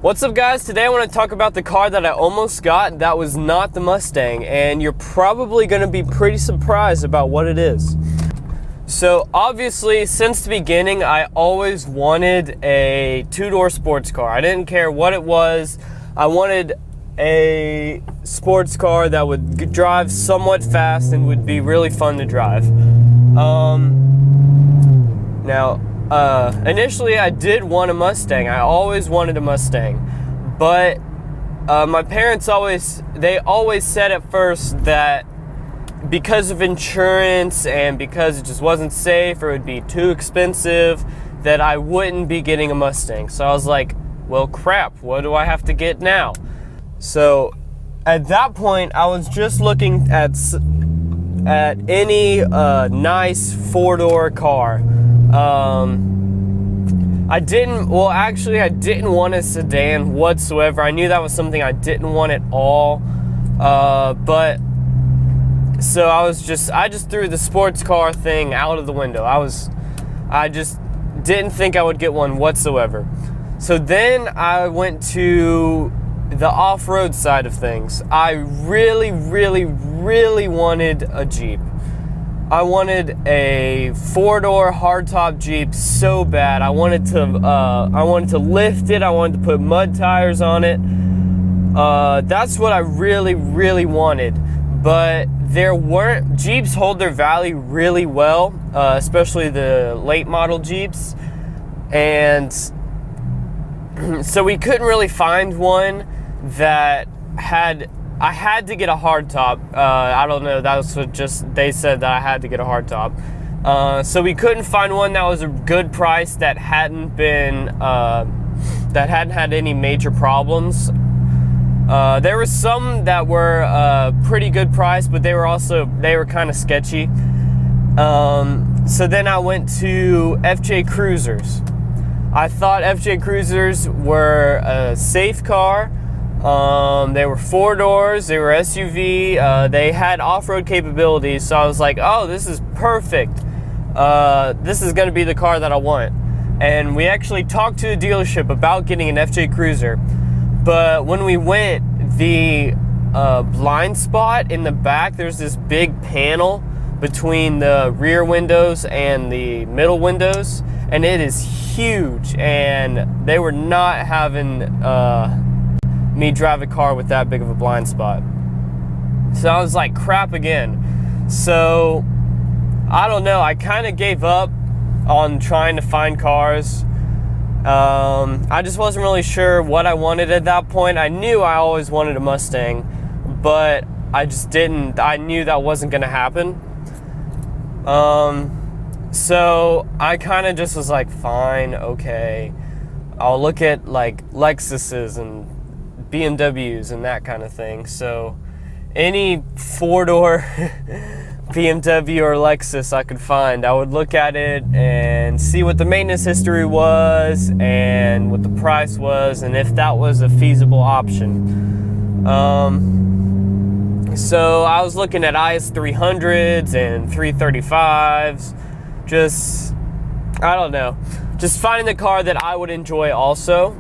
What's up, guys? Today I want to talk about the car that I almost got that was not the Mustang, and you're probably going to be pretty surprised about what it is. So obviously, since the beginning, I always wanted a two-door sports car. I didn't care what it was. I wanted a sports car that would drive somewhat fast and would be really fun to drive. Initially I did want a Mustang. I always wanted a Mustang, but my parents always said at first that because of insurance and because it just wasn't safe or it would be too expensive, that I wouldn't be getting a Mustang. So I was like, well, crap, what do I have to get now? So at that point, I was just looking at any nice four-door car. I didn't want a sedan whatsoever. I knew that was something I didn't want at all. So I just threw the sports car thing out of the window. I just didn't think I would get one whatsoever. So then I went to the off-road side of things. I really wanted a Jeep. I wanted a four-door hardtop Jeep so bad. I wanted to lift it. I wanted to put mud tires on it. That's what I really wanted. But Jeeps hold their value really well, especially the late model Jeeps. And so we couldn't really find one that I had to get a hardtop. I don't know, that was they said that I had to get a hardtop. So we couldn't find one that was a good price that hadn't had any major problems. There were some that were pretty good price, but they were kind of sketchy. So then I went to FJ Cruisers. I thought FJ Cruisers were a safe car. They were four doors, they were SUV, they had off-road capabilities, so I was like, oh, this is perfect. This is gonna be the car that I want. And we actually talked to the dealership about getting an FJ Cruiser, but when we went, the blind spot in the back, there's this big panel between the rear windows and the middle windows, and it is huge, and they were not having me drive a car with that big of a blind spot. So I was like, crap again. So I don't know, I kind of gave up on trying to find cars. I just wasn't really sure what I wanted at that point. I knew I always wanted a Mustang, but I knew that wasn't gonna happen. So I kind of just was like, fine, okay, I'll look at like Lexuses and BMWs and that kind of thing. So any four-door BMW or Lexus I could find, I would look at it and see what the maintenance history was and what the price was and if that was a feasible option. So I was looking at IS300s and 335s, I don't know, just finding the car that I would enjoy also.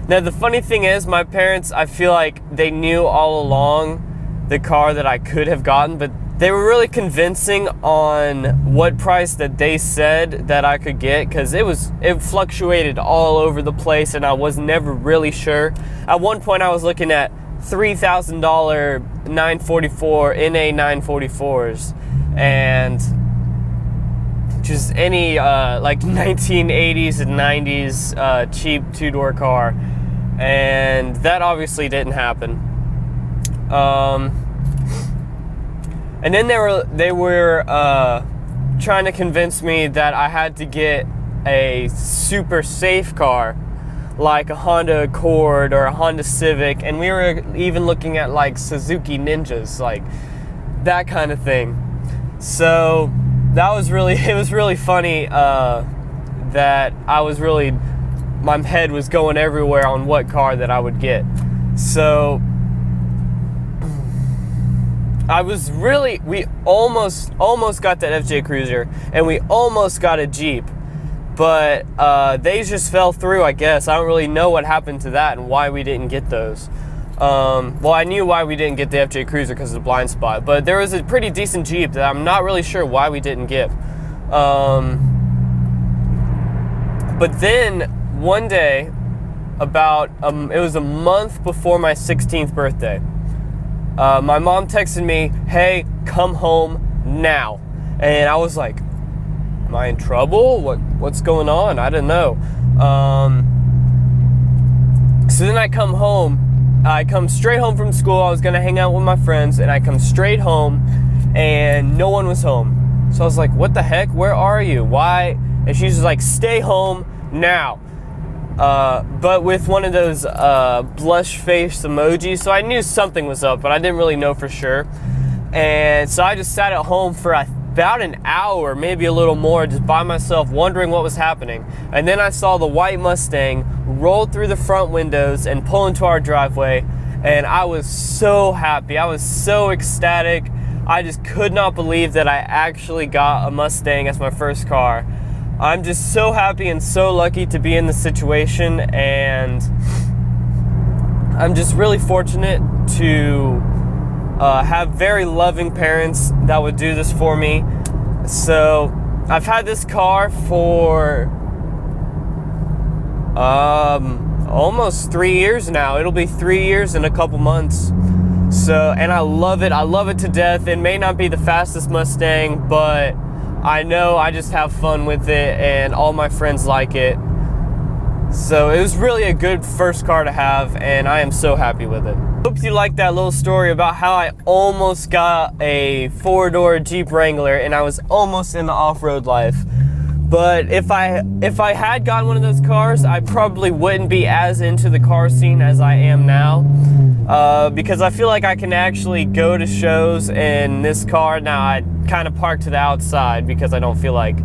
Now the funny thing is, my parents, I feel like they knew all along the car that I could have gotten, but they were really convincing on what price that they said that I could get, because it fluctuated all over the place and I was never really sure. At one point I was looking at $3,000 944 NA 944s and just any like 1980s and 90s cheap two-door car, and that obviously didn't happen. And then they were trying to convince me that I had to get a super safe car like a Honda Accord or a Honda Civic, and we were even looking at like Suzuki Ninjas, like that kind of thing. So it was really funny that my head was going everywhere on what car that I would get. So we almost got that FJ Cruiser, and we almost got a Jeep, but they just fell through, I guess. I don't really know what happened to that and why we didn't get those. Well, I knew why we didn't get the FJ Cruiser because of the blind spot, but there was a pretty decent Jeep that I'm not really sure why we didn't get. But then one day, about it was a month before my 16th birthday, my mom texted me, "Hey, come home now." And I was like, am I in trouble? What's going on? I don't know. So then I come home. I come straight home from school. I was gonna hang out with my friends, and I come straight home, and no one was home. So I was like, what the heck? Where are you? Why? And she's just like, stay home now. But with one of those blush face emojis, so I knew something was up, but I didn't really know for sure. And so I just sat at home for about an hour, maybe a little more, just by myself, wondering what was happening. And then I saw the white Mustang roll through the front windows and pull into our driveway, and I was so happy. I was so ecstatic. I just could not believe that I actually got a Mustang as my first car. I'm just so happy and so lucky to be in this situation, and I'm just really fortunate to have very loving parents that would do this for me. So I've had this car for almost 3 years now. It'll be 3 years in a couple months. So, and I love it. I love it to death. It may not be the fastest Mustang, but I know I just have fun with it, and all my friends like it. So it was really a good first car to have, and I am so happy with it. Hope you liked that little story about how I almost got a four-door Jeep Wrangler and I was almost in the off-road life. But if I had gotten one of those cars, I probably wouldn't be as into the car scene as I am now. Because I feel like I can actually go to shows in this car. Now I kind of park to the outside because I don't feel like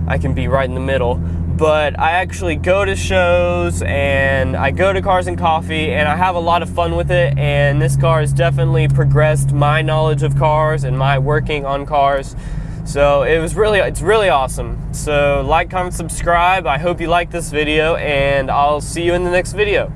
I can be right in the middle. But I actually go to shows, and I go to Cars and Coffee, and I have a lot of fun with it. And this car has definitely progressed my knowledge of cars and my working on cars. So it's really awesome. So like, comment, subscribe. I hope you like this video, and I'll see you in the next video.